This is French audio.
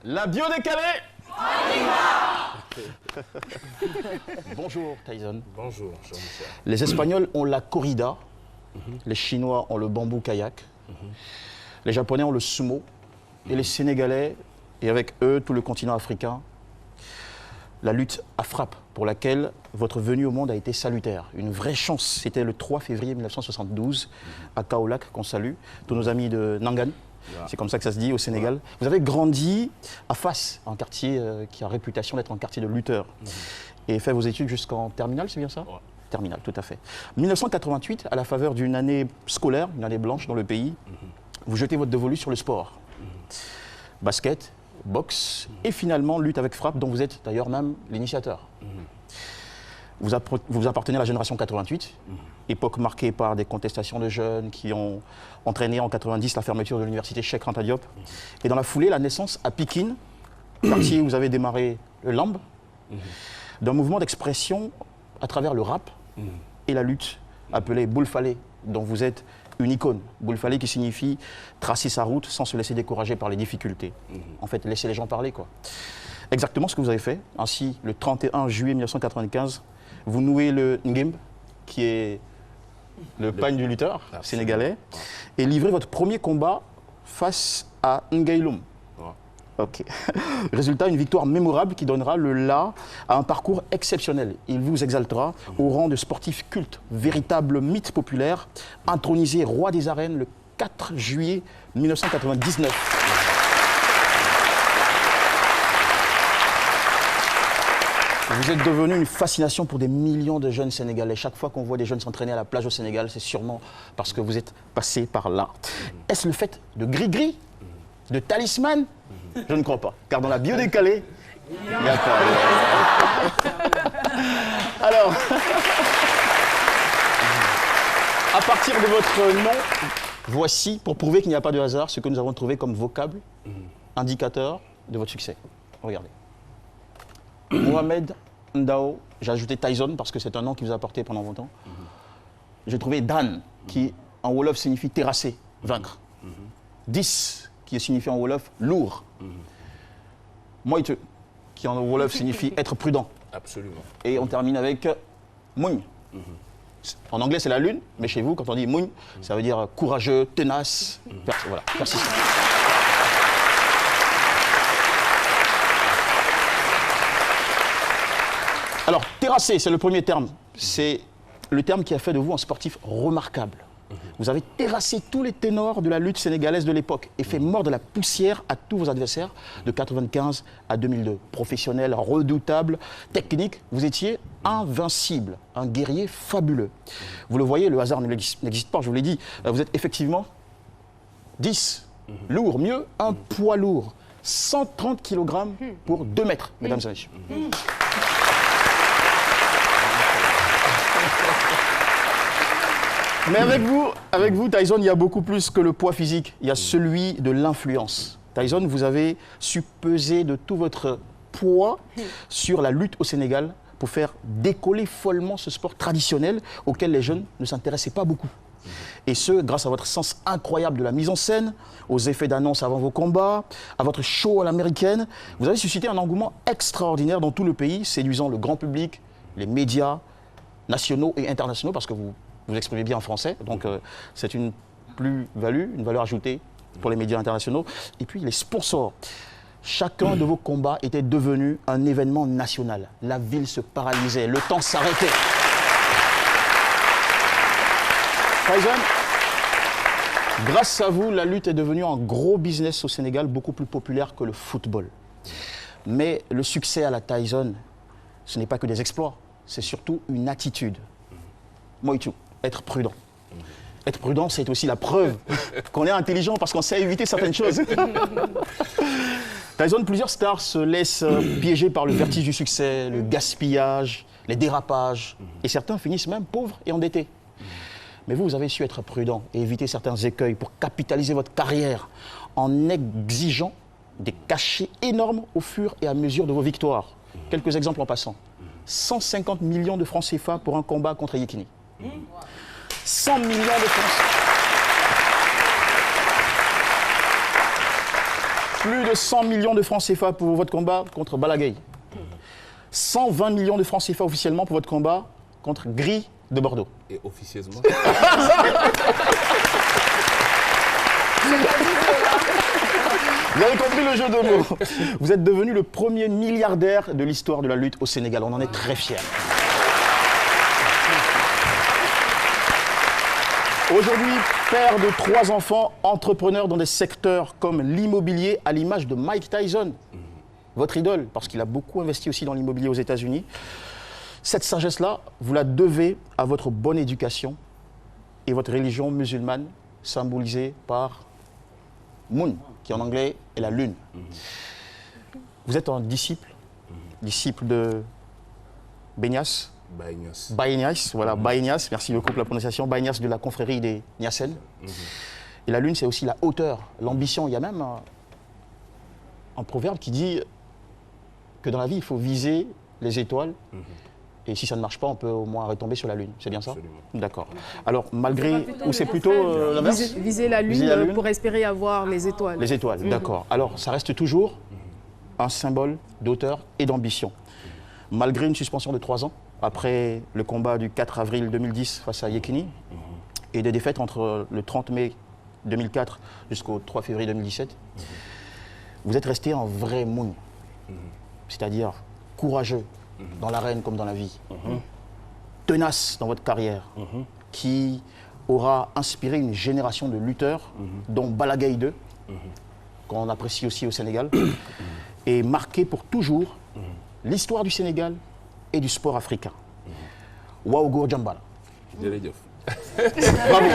La bio décalée. Bonjour Tyson. Bonjour Jean-Michel. Les Espagnols ont la corrida, les Chinois ont le bambou kayak, les Japonais ont le sumo, et les Sénégalais, et avec eux tout le continent africain, la lutte à frappe pour laquelle votre venue au monde a été salutaire. Une vraie chance. C'était le 3 février 1972 à Kaolack qu'on salue, tous nos amis de Nangan. C'est comme ça que ça se dit au Sénégal. Vous avez grandi à Fass, un quartier qui a réputation d'être un quartier de lutteurs. Et fait vos études jusqu'en terminale, c'est bien ça? Terminale, tout à fait. 1988, à la faveur d'une année scolaire, une année blanche dans le pays, vous jetez votre dévolu sur le sport. Basket, boxe et finalement lutte avec frappe, dont vous êtes d'ailleurs même l'initiateur. Vous appartenez à la génération 88, époque marquée par des contestations de jeunes qui ont entraîné en 90 la fermeture de l'université Cheikh Anta Diop. Et dans la foulée, la naissance à Pikine, quartier où vous avez démarré le lamb, d'un mouvement d'expression à travers le rap et la lutte, appelé Boule Falé, dont vous êtes une icône. Boule Falé qui signifie tracer sa route sans se laisser décourager par les difficultés. En fait, laisser les gens parler, quoi. Exactement ce que vous avez fait. Ainsi, le 31 juillet 1995, vous nouez le Ngim, qui est le pagne du lutteur sénégalais, et livrez votre premier combat face à Ngaïloum. Ok. Résultat, une victoire mémorable qui donnera le la à un parcours exceptionnel. Il vous exaltera au rang de sportif culte, véritable mythe populaire, intronisé roi des arènes le 4 juillet 1999. Vous êtes devenu une fascination pour des millions de jeunes Sénégalais. Chaque fois qu'on voit des jeunes s'entraîner à la plage au Sénégal, c'est sûrement parce que vous êtes passé par là. Est-ce le fait de gris-gris, de talisman? Je ne crois pas, car dans la bio décalée, il n'y a pas. Alors, à partir de votre nom, voici, pour prouver qu'il n'y a pas de hasard, ce que nous avons trouvé comme vocable, indicateur de votre succès. Regardez. Mohamed Ndao, j'ai ajouté Tyson parce que c'est un nom qui vous a porté pendant longtemps. J'ai trouvé Dan, qui en Wolof signifie terrasser, vaincre. 10, qui signifie en Wolof lourd. Moite, qui en Wolof signifie être prudent. Absolument. Et on termine avec Mougne. En anglais, c'est la lune, mais chez vous, quand on dit Mougne, ça veut dire courageux, tenace, voilà, persistant. Alors, terrasser, c'est le premier terme. C'est le terme qui a fait de vous un sportif remarquable. Vous avez terrassé tous les ténors de la lutte sénégalaise de l'époque et fait mordre la poussière à tous vos adversaires de 1995 à 2002. Professionnel, redoutable, technique, vous étiez invincible, un guerrier fabuleux. Vous le voyez, le hasard n'existe pas, je vous l'ai dit. Vous êtes effectivement 10, lourd, mieux, un poids lourd. 130 kg pour 2 mètres, mesdames et messieurs. Mais avec vous, Tyson, il y a beaucoup plus que le poids physique. Il y a celui de l'influence. Tyson, vous avez su peser de tout votre poids sur la lutte au Sénégal pour faire décoller follement ce sport traditionnel auquel les jeunes ne s'intéressaient pas beaucoup. Et ce, grâce à votre sens incroyable de la mise en scène, aux effets d'annonce avant vos combats, à votre show à l'américaine. Vous avez suscité un engouement extraordinaire dans tout le pays, séduisant le grand public, les médias nationaux et internationaux, parce que vous exprimez bien en français, donc c'est une plus-value, une valeur ajoutée pour les médias internationaux. Et puis les sponsors. Chacun de vos combats était devenu un événement national. La ville se paralysait, le temps s'arrêtait. Tyson, grâce à vous, la lutte est devenue un gros business au Sénégal, beaucoup plus populaire que le football. Mais le succès à la Tyson, ce n'est pas que des exploits, c'est surtout une attitude. Moitou. Être prudent. Être prudent, c'est aussi la preuve qu'on est intelligent parce qu'on sait éviter certaines choses. Tyson, plusieurs stars se laissent piéger par le vertige du succès, le gaspillage, les dérapages. Et certains finissent même pauvres et endettés. Mais vous avez su être prudent et éviter certains écueils pour capitaliser votre carrière en exigeant des cachets énormes au fur et à mesure de vos victoires. Quelques exemples en passant. 150 millions de francs CFA pour un combat contre Yekini. 100 millions de francs. Plus de 100 millions de francs CFA pour votre combat contre Balagay. 120 millions de francs CFA officiellement pour votre combat contre Gris de Bordeaux. Et officieusement? Vous avez compris le jeu de mots. Vous êtes devenu le premier milliardaire de l'histoire de la lutte au Sénégal. On en est très fiers. Aujourd'hui, père de 3 enfants, entrepreneur dans des secteurs comme l'immobilier, à l'image de Mike Tyson, votre idole, parce qu'il a beaucoup investi aussi dans l'immobilier aux États-Unis. Cette sagesse-là, vous la devez à votre bonne éducation et votre religion musulmane, symbolisée par Moon, qui en anglais est la lune. Vous êtes un disciple de Benyas. Baye Niasse, voilà, Baye Niasse, merci beaucoup pour la prononciation, Baye Niasse de la confrérie des Niassènes. Et la lune, c'est aussi la hauteur, l'ambition. Il y a même un proverbe qui dit que dans la vie, il faut viser les étoiles. Et si ça ne marche pas, on peut au moins retomber sur la lune. C'est bien ça? D'accord. Alors, malgré... Ou c'est plutôt l'inverse? Viser la lune pour espérer avoir les étoiles. Les étoiles, d'accord. Alors, ça reste toujours un symbole d'auteur et d'ambition. Malgré une suspension de 3 ans, après le combat du 4 avril 2010 face à Yekini, et des défaites entre le 30 mai 2004 jusqu'au 3 février 2017, vous êtes resté un vrai Moon, c'est-à-dire courageux dans l'arène comme dans la vie, tenace dans votre carrière, qui aura inspiré une génération de lutteurs, dont Balagay 2, qu'on apprécie aussi au Sénégal, et marqué pour toujours l'histoire du Sénégal et du sport africain. Waouh Gour Djambala. Jërëjëf. Bravo.